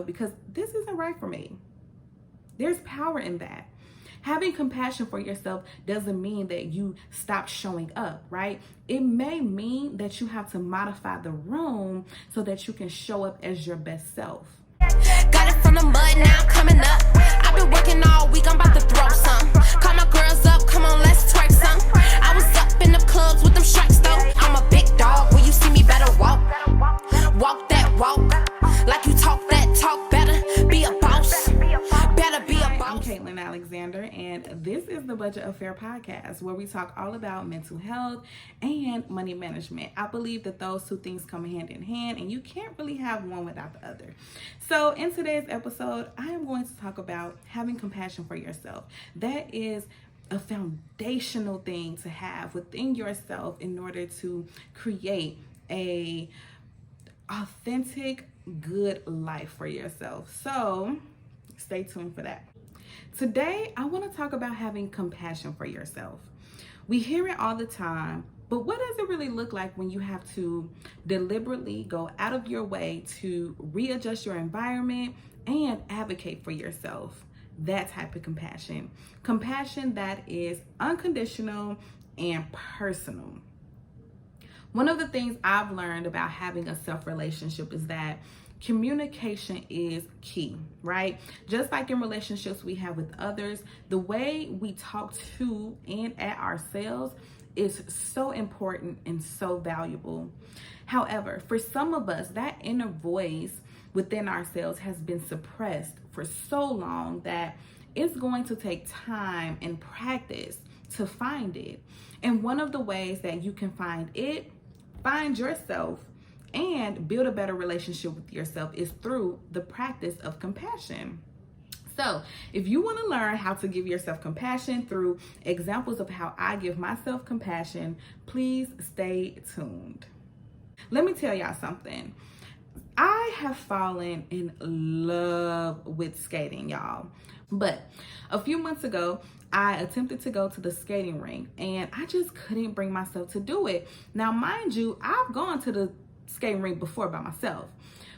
because this isn't right for me. There's power in that. Having compassion for yourself doesn't mean that you stop showing up, right? It may mean that you have to modify the room so that you can show up as your best self. Got it from the mud, now I'm coming up. I've been working all week, I'm about to throw some. Call my girls up, come on, let's twerk some. I was up in the clubs with them stripes though. I'm a big dog, when you see me better walk. Walk that walk, like you talk that talk, better be a boss. Better be a boss. I'm Caitlin Alexander, and this is the Budget Affair podcast, where we talk all about mental health and money management. I believe that those two things come hand in hand, and you can't really have one without the other. So in today's episode, I am going to talk about having compassion for yourself. That is a foundational thing to have within yourself in order to create a authentic, good life for yourself. So stay tuned for that. Today, I want to talk about having compassion for yourself. We hear it all the time, but what does it really look like when you have to deliberately go out of your way to readjust your environment and advocate for yourself? That type of compassion. Compassion that is unconditional and personal. One of the things I've learned about having a self-relationship is that communication is key, right? Just like in relationships we have with others, the way we talk to and at ourselves is so important and so valuable. However, for some of us, that inner voice within ourselves has been suppressed for so long that it's going to take time and practice to find it. And one of the ways that you can find yourself and build a better relationship with yourself is through the practice of compassion. So if you want to learn how to give yourself compassion through examples of how I give myself compassion, please stay tuned. Let me tell y'all something. I have fallen in love with skating, y'all. But a few months ago, I attempted to go to the skating rink and I just couldn't bring myself to do it. Now, mind you, I've gone to the skating rink before by myself,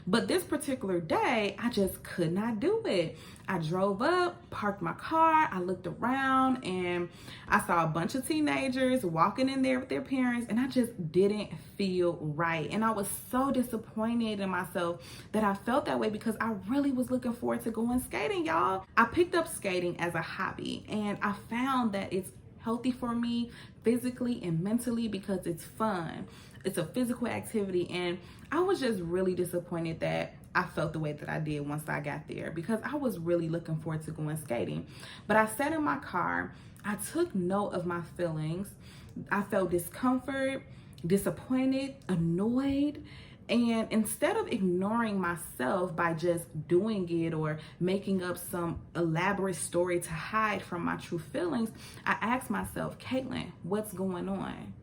but this particular day I just could not do it. I drove up, parked my car, I looked around, and I saw a bunch of teenagers walking in there with their parents, and I just didn't feel right. And I was so disappointed in myself that I felt that way because I really was looking forward to going skating, y'all. I picked up skating as a hobby, and I found that it's healthy for me physically and mentally because it's fun. It's a physical activity, and I was just really disappointed that I felt the way that I did once I got there because I was really looking forward to going skating. But I sat in my car, I took note of my feelings. I felt discomfort, disappointed, annoyed, and instead of ignoring myself by just doing it or making up some elaborate story to hide from my true feelings, I asked myself, Caitlin, what's going on?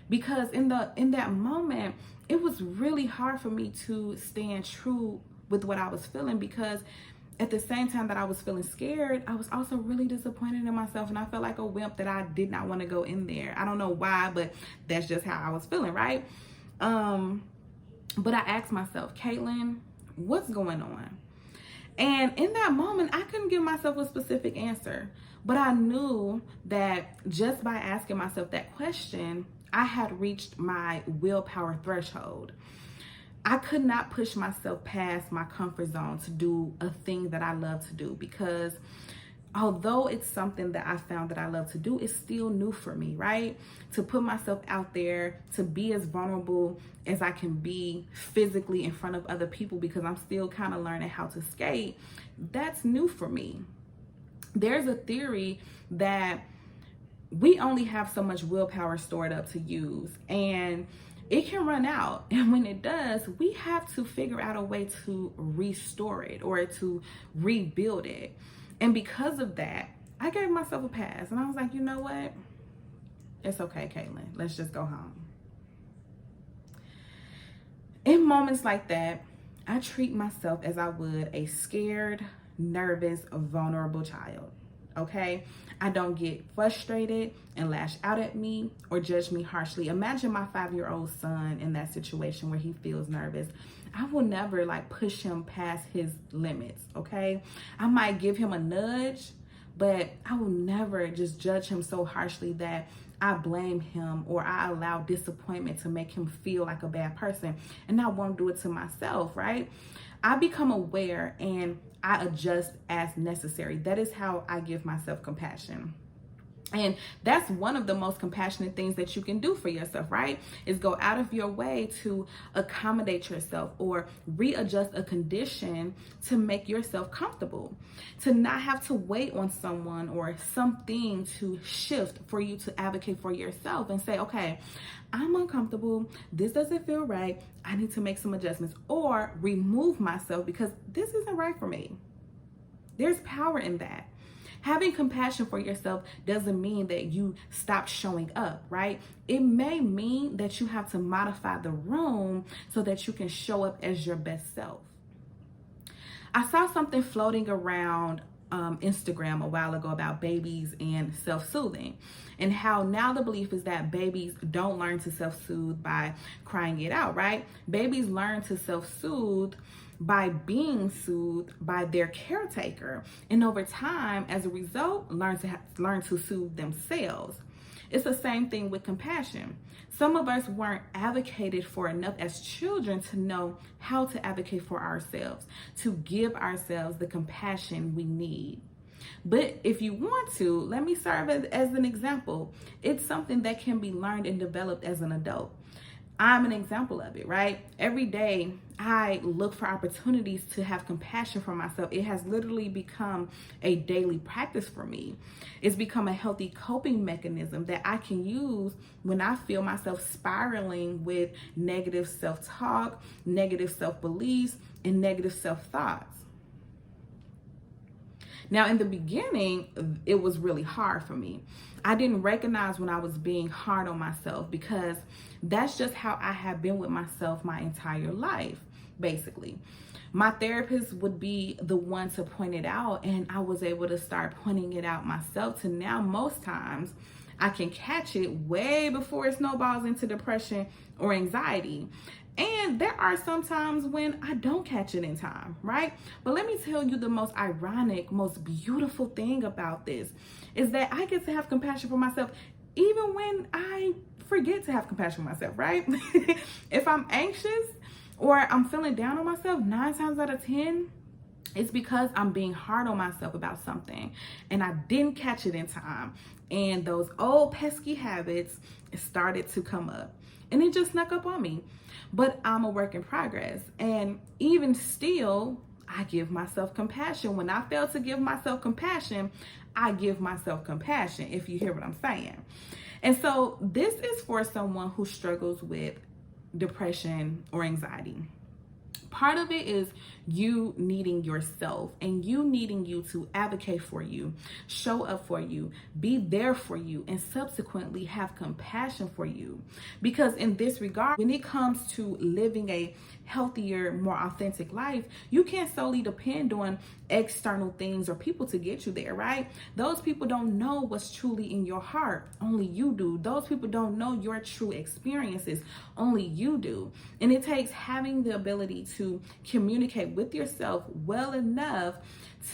Because in that moment, it was really hard for me to stand true with what I was feeling, because at the same time that I was feeling scared, I was also really disappointed in myself, and I felt like a wimp that I did not want to go in there. I don't know why, but that's just how I was feeling, right? But I asked myself, Caitlin, what's going on? And in that moment, I couldn't give myself a specific answer, but I knew that just by asking myself that question, I had reached my willpower threshold. I could not push myself past my comfort zone to do a thing that I love to do, because although it's something that I found that I love to do, it's still new for me, right? To put myself out there, to be as vulnerable as I can be physically in front of other people, because I'm still kind of learning how to skate, that's new for me. There's a theory that we only have so much willpower stored up to use, and it can run out. And when it does, we have to figure out a way to restore it or to rebuild it. And because of that, I gave myself a pass, and I was like, you know what? It's okay, Caitlin. Let's just go home. In moments like that, I treat myself as I would a scared, nervous, vulnerable child. okay? I don't get frustrated and lash out at me or judge me harshly. Imagine my 5-year-old son in that situation where he feels nervous. I will never like push him past his limits, okay? I might give him a nudge, but I will never just judge him so harshly that I blame him or I allow disappointment to make him feel like a bad person, and I won't do it to myself, right? I become aware and I adjust as necessary. That is how I give myself compassion. And that's one of the most compassionate things that you can do for yourself, right? Is go out of your way to accommodate yourself or readjust a condition to make yourself comfortable. To not have to wait on someone or something to shift for you to advocate for yourself and say, okay, I'm uncomfortable. This doesn't feel right. I need to make some adjustments or remove myself because this isn't right for me. There's power in that. Having compassion for yourself doesn't mean that you stop showing up, right? It may mean that you have to modify the room so that you can show up as your best self. I saw something floating around Instagram a while ago about babies and self-soothing, and how now the belief is that babies don't learn to self-soothe by crying it out, right? Babies learn to self-soothe by being soothed by their caretaker, and over time, as a result, learn to soothe themselves. It's the same thing with compassion. Some of us weren't advocated for enough as children to know how to advocate for ourselves, to give ourselves the compassion we need. But if you want to, let me serve as an example. It's something that can be learned and developed as an adult. I'm an example of it, right? Every day I look for opportunities to have compassion for myself. It has literally become a daily practice for me. It's become a healthy coping mechanism that I can use when I feel myself spiraling with negative self-talk, negative self-beliefs, and negative self-thoughts. Now, in the beginning, it was really hard for me. I didn't recognize when I was being hard on myself because that's just how I have been with myself my entire life, basically. My therapist would be the one to point it out, and I was able to start pointing it out myself to now most times I can catch it way before it snowballs into depression or anxiety. And there are some times when I don't catch it in time, right? But let me tell you the most ironic, most beautiful thing about this is that I get to have compassion for myself even when I forget to have compassion for myself, right? If I'm anxious or I'm feeling down on myself, 9 times out of 10, it's because I'm being hard on myself about something and I didn't catch it in time. And those old pesky habits started to come up and it just snuck up on me. But I'm a work in progress. And even still, I give myself compassion. When I fail to give myself compassion, I give myself compassion, if you hear what I'm saying. And so this is for someone who struggles with depression or anxiety. Part of it is you needing yourself and you needing you to advocate for you, show up for you, be there for you, and subsequently have compassion for you. Because in this regard, when it comes to living a healthier, more authentic life, you can't solely depend on external things or people to get you there, right? Those people don't know what's truly in your heart. Only you do. Those people don't know your true experiences. Only you do. And it takes having the ability to communicate with yourself well enough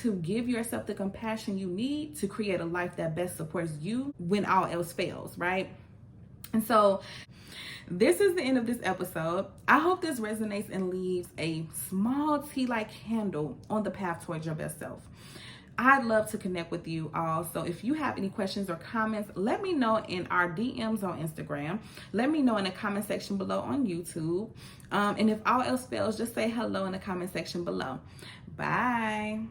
to give yourself the compassion you need to create a life that best supports you when all else fails, right? And so this is the end of this episode. I hope this resonates and leaves a small tea-like candle on the path towards your best self. I'd love to connect with you all. So if you have any questions or comments, let me know in our DMs on Instagram. Let me know in the comment section below on YouTube. And if all else fails, just say hello in the comment section below. Bye.